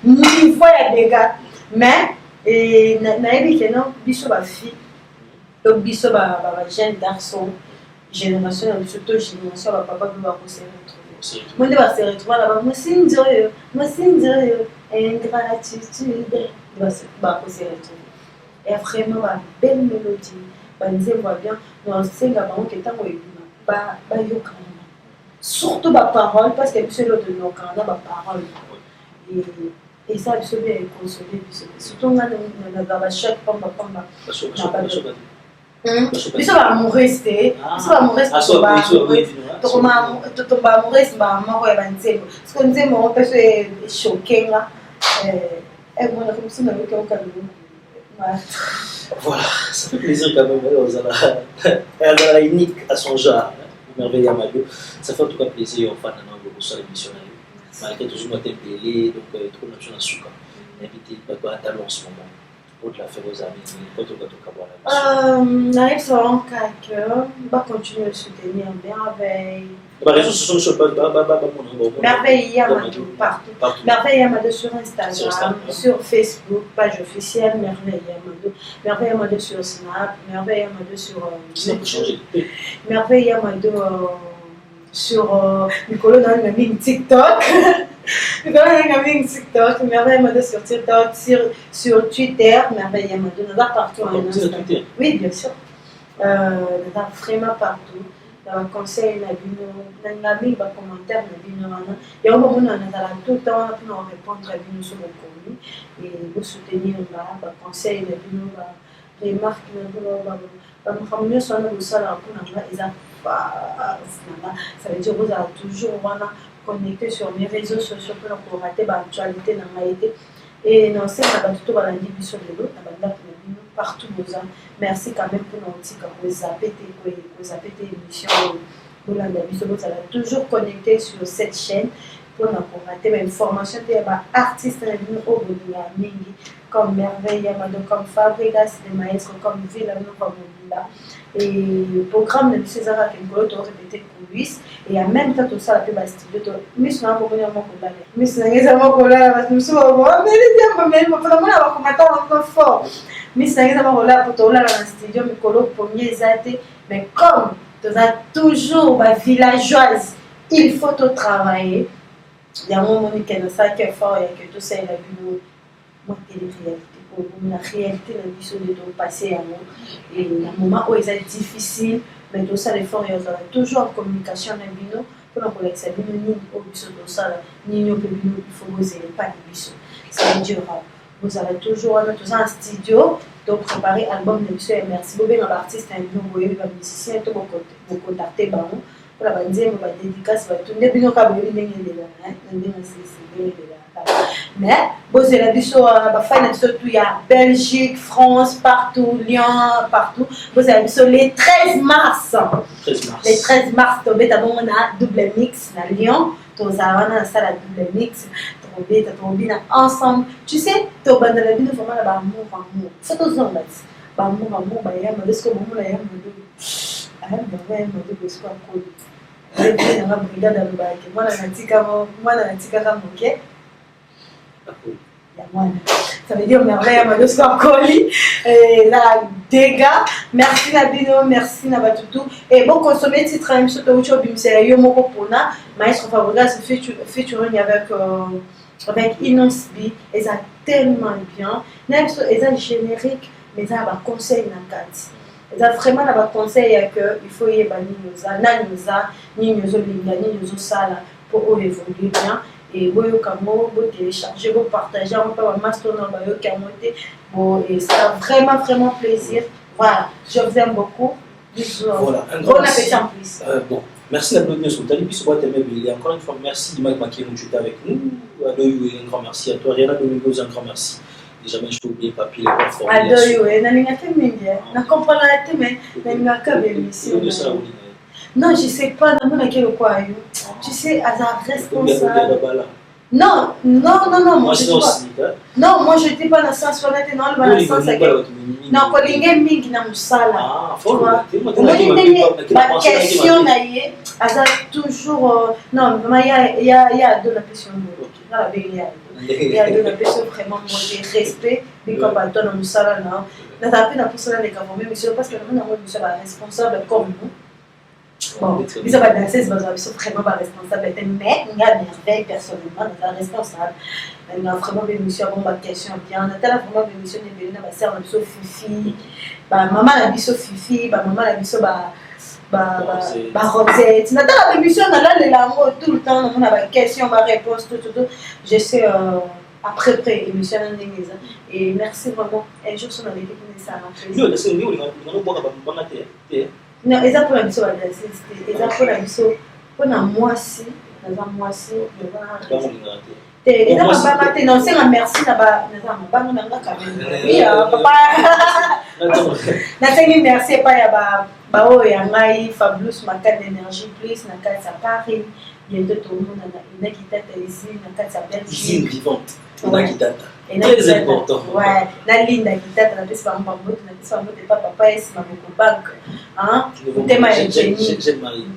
ni fois des gars mais na ebi kenon biso ba fille donc biso ba jeune garçon génération surtout génération va papa va se retrouver moi de va se retrouver là-bas moi c'est une ingratitude bakosi retrouve et vraiment ba belle mélodie banzembo bien dans senga bango ke tango ebima ba yokana surtout ba parole parce que biso l'autre no kana ba parole et ça biso bien consoler biso surtout nga na ba chaque pamba biso ba amouriste biso ba amouriste to ba amouriste ba moko ya banzembo parce que nzembo peut se choquer nga voilà, ça fait plaisir quand même. Elle est unique à son genre, Merveille Amadou. Ça fait en tout cas plaisir aux fans de l'émission. Malgré toujours notre télé, donc trop de choses à souka. Invité à talent en ce moment. Pour la faire aux amis, pour tout le monde. Naïf Salon Kaker va continuer à soutenir Merveille. Réseaux sociaux sur Merveille Yamadou partout. Merveille Yamadou sur Instagram, sur Facebook, page officielle Merveille Yamadou. Merveille Yamadou sur Snap, Merveille Yamadou sur Merveille Yamadou sur Nicolas dans le TikTok. TikTok, Merveille Yamadou sur TikTok, sur Twitter, Merveille Yamadou. Nous avons partout en Instagram. Oui, bien sûr. Nous avons vraiment partout. Conseil na bino na nami ba commentaire na bino wana ya on mona na la tout temps pour répondre à bino sur le courrier et vous soutenir ba conseil na bino ba remarque na bino ba mhamyo sana busala pour na eza ça veut dire vous allez toujours wana connecté sur mes réseaux sociaux pour rater ba actualité na maïté et non c'est na ba tout ba landi biso lelo na banda na bino partout vos âmes. Merci quand même pour notre petit vous avez émission vous allez toujours connecté sur cette chaîne pour nous rater une formation de artistes comme Merveille Yamadou, comme Fabregas des maîtres, comme Villano, comme Mobila. Et le programme de César Kengolo doit répéter pour lui. Et en même temps, tout ça, la plus basse studio, Miss Namo Bonamo Kola. Miss Nangezamo Kola, nous sommes mais il faut vraiment avoir commentaire encore fort. Miss Nangezamo Kola, pour tout là, dans le studio, Mikolo, premier zate. Mais comme tu as toujours ma villageoise, il faut tout travailler. Il y a un moment qui est ça qui est fort et que tout ça, il a vu moi, télé-réalité. La réalité, la vie sur le dos passé à moi. Et le moment où c'est difficile, mais tout ça, l'effort, il y a toujours en communication avec nous. Pour nous collecter, nous au biseau de ça, nous il faut vous aider, pas de biseau. C'est dur. Vous avez toujours un studio de préparer l'album de biseau. Merci beaucoup, les artistes, les musiciens, tout vous contacter, pour la bande, vous va dédicace, vous va tourner, vous va mais vous avez vu sur Belgique, France, partout, Lyon, partout. Vous avez vu sur les 13 mars. Les 13 mars, on a double mix à Lyon. On a une salle à double mix. On a ensemble. Tu sais, tu as vraiment l'amour. C'est tout ça. L'amour, il y a un peu de ce que vous voulez. Ça veut dire Merveille Amadou Skakoli la dégâts. Merci Nabino, merci Nabatutu. Et bon consommer titre même sur Toucho Bimsera Yomoko Pona, Maestro Fabregas featuring avec Inosbi, et ça tellement bien. Même sur les génériques, mais ça va conseil na carte. Et ça vraiment na va conseil que il faut y bani noza, nanoza, ni nozo linga, ni nozo sala pour évoluer bien. Et vous télécharger, vous partager, on peut master et ça a vraiment vraiment plaisir. Voilà, je vous aime beaucoup. Voilà, bon appétit en plus. Bon, merci d'applaudir encore une fois, merci de m'avoir marqué avec nous. Un grand merci à toi, Rihanna Domingos, un grand merci. Déjà, je t'ai oublié papier, les plateformes. Non, je sais pas, tu sais, hasard responsable. Non, moi je pas. Non, moi je n'étais pas dans le sens où on dans le sens non, quand les gens qui n'ont pas ma question hasard toujours non, mais il y a de la question. Il y a de la question vraiment de respect, mais comme pas toi dans le salon, non, n'a pas la personne avec un même monsieur parce que nous sommes responsable comme nous. Bon, ils ont dansé, ils sont vraiment pas responsables. Mais il y a merveille personnellement, ils sont responsables. Il y a vraiment des missions, bon, question bien. Il y a vraiment des missions, il y a des sœurs, ils sont fifi. Maman, la biso fifi, maman, la biso, Rosette. Il y a des missions, il y a tout le temps, on a des questions, des réponses, tout. Je sais, après émission, et merci vraiment. Un jour, on a des ça. Non, c'est nous, on a pas non, ils ont pour la mission, ils ont pour la mission, pendant mois-ci, ils ont mois-ci, ils ont pas maté, non, c'est la merci, ils ont pas nous n'avons quand même. Oui, papa, n'attendez merci pas ya bao ya ngai Fablus Macan d'énergie plus na kati ya Paris, bientôt tout le monde a une kitata ici na kati ya Belgique. Usine vivante. On a kitata. Très important. Ouais, la ligne de kitata na pesa mbambo, na pesa mbambo pas papa esi na moko banque. Hein? Tema ya Jenny. Jeune Marie.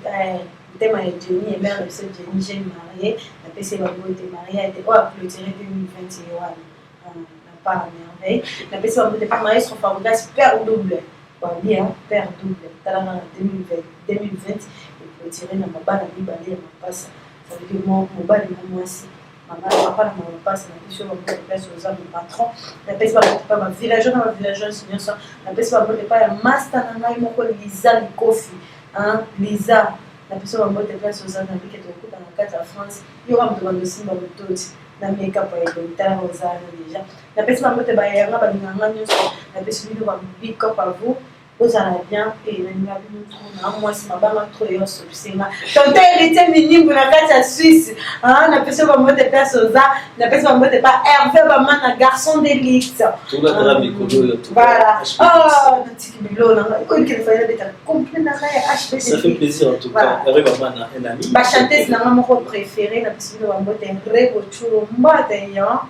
Tema ya Jenny et mère de ce Jenny jeune mariée, na pesa mbambo était mariée, était quoi clôturer 2021. Na pas merveille. Na pesa mbambo était pas mariée sur Fabrice père double. Bien, père double. Talana 2020 et clôturer na mabana mibale ma passe. Ça veut dire mon mobile moi aussi. Maman papa na mama passe na biso ba ko pesa aux hommes patron. Na pesa ba ma villageois na villageois signon ça. Na pesa ba ko pa master na ngai moko Lisa Likofi. Hein, Lisa. Na pesa ba ko pesa aux hommes qui est au na carte à France. Yo va me demander si ba tout. Na make-up ya Lita Rosario déjà. Na pesa ba ko ba ya nga ba nganga nyoso. Na pesa bi ba big up à vous. Vous allez bien et moi c'est ma balle trop et on se sait ma ton héritier minime pour la carte Suisse hein n'a pas sur moi de personnes n'a pas sur moi de pas Hervé vraiment un garçon d'élite tout la drame écolo voilà oh petit bilo là quoi qu'il fallait être complet dans la HB ça fait plaisir en tout cas Hervé vraiment un ami ba chanteuse na mon préféré n'a pas sur moi de Rego Churo Mbateyan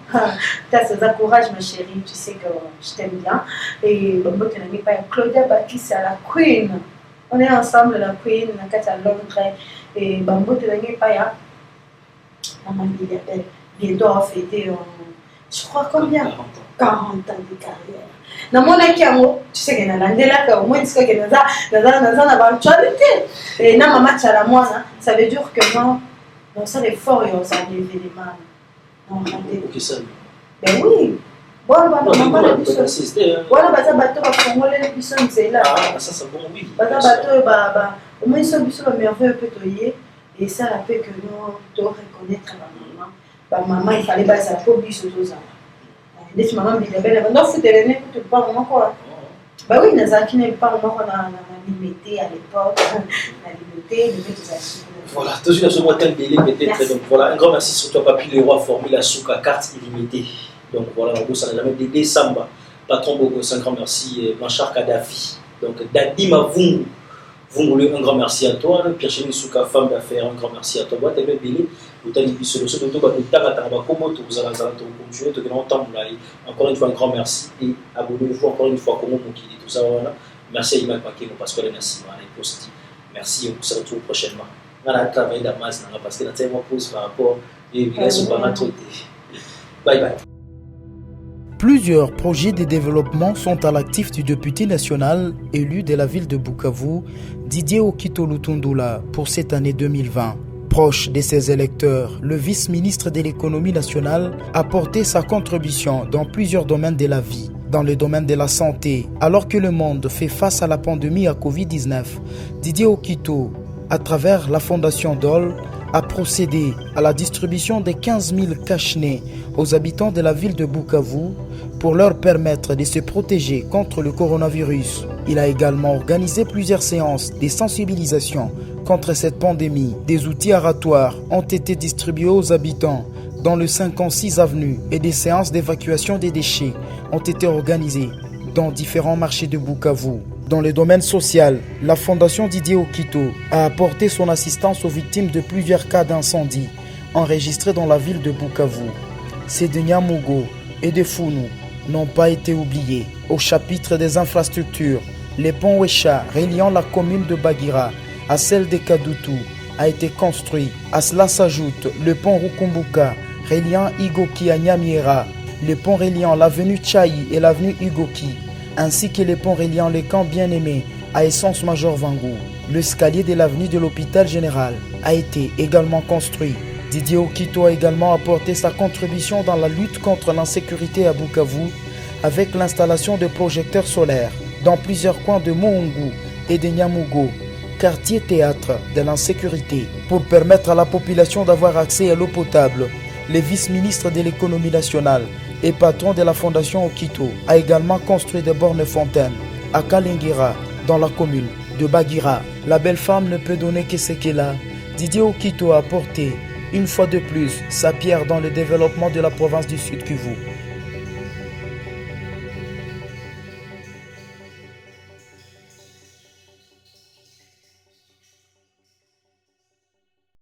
t'as ce courage ma chérie tu sais que je t'aime bien et bon tu n'as pas Claudia Bakis à la Queen. On est ensemble la Queen, on a à Londres et Bambo te l'année pas ya. Maman il appelle bientôt à fêter je crois combien 40 ans de carrière. Na mona ki yango tu sais que na landela ka au moins ce que na actualité et na mama tchala mwana ça veut dire que non ça les forts et on s'en événement. Non, OK ça. Ben oui. Bon, maman la biso. Voilà, baza bato ba congolais biso nzela. Ah, ça c'est bon oui. Baza bato au moins ça biso ba merveilleux peut toyer et ça a fait que nous to reconnaître maman il fallait baza pour biso toza. Des maman bi belle non faut te pour pas maman quoi. Bah oui, nazaki n'est pas maman on a limité à l'époque, la limité voilà, tout de suite à ce mois tel délai peut-être donc voilà un grand merci sur toi Papi le roi Formule Asuka carte illimitée. Donc voilà, on ça n'a jamais dédé Samba. Patron Bogos, un grand merci. Blanchard Kadhafi. Donc Dadi Mavungu, un grand merci à toi. Pierre Chény Souka, femme d'affaires, un grand merci à toi. Moi, t'es même belé. Vous t'as dit que ce dodo, encore une fois, un grand merci. Et abonnez-vous encore une fois, comment vous dit tout ça. Merci à Imak Makemo, parce que les Nassima, les postes. Merci, on se retrouve prochainement. On a travaillé d'Amas, parce que la tellement pause par rapport et il reste pas mal traité. Bye bye. Plusieurs projets de développement sont à l'actif du député national élu de la ville de Bukavu, Didier Okito Lutundula, pour cette année 2020. Proche de ses électeurs, le vice-ministre de l'économie nationale a porté sa contribution dans plusieurs domaines de la vie. Dans le domaine de la santé, alors que le monde fait face à la pandémie à Covid-19, Didier Okito, à travers la fondation DOL, a procédé à la distribution de 15 000 cache-nez aux habitants de la ville de Bukavu pour leur permettre de se protéger contre le coronavirus. Il a également organisé plusieurs séances de sensibilisation contre cette pandémie. Des outils aratoires ont été distribués aux habitants dans le 56 avenue et des séances d'évacuation des déchets ont été organisées dans différents marchés de Bukavu. Dans le domaine social, la Fondation Didier Okito a apporté son assistance aux victimes de plusieurs cas d'incendie enregistrés dans la ville de Bukavu. Ces de Nyamugo et de Founou n'ont pas été oubliés. Au chapitre des infrastructures, le pont Wesha reliant la commune de Bagira à celle de Kadutu a été construit. À cela s'ajoute le pont Rukumbuka reliant Igoki à Nyamiera, le pont reliant l'avenue Tchaï et l'avenue Igoki, ainsi que les ponts reliant les camps bien-aimés à Essence Major Vangou. L'escalier de l'avenue de l'hôpital général a été également construit. Didier Okito a également apporté sa contribution dans la lutte contre l'insécurité à Bukavu avec l'installation de projecteurs solaires dans plusieurs coins de Mohungu et de Nyamugo, quartier théâtre de l'insécurité, pour permettre à la population d'avoir accès à l'eau potable. Le vice-ministre de l'économie nationale et patron de la fondation Okito a également construit des bornes fontaines à Kalingira, dans la commune de Bagira. La belle femme ne peut donner que ce qu'elle a. Didier Okito a apporté une fois de plus sa pierre dans le développement de la province du Sud Kivu.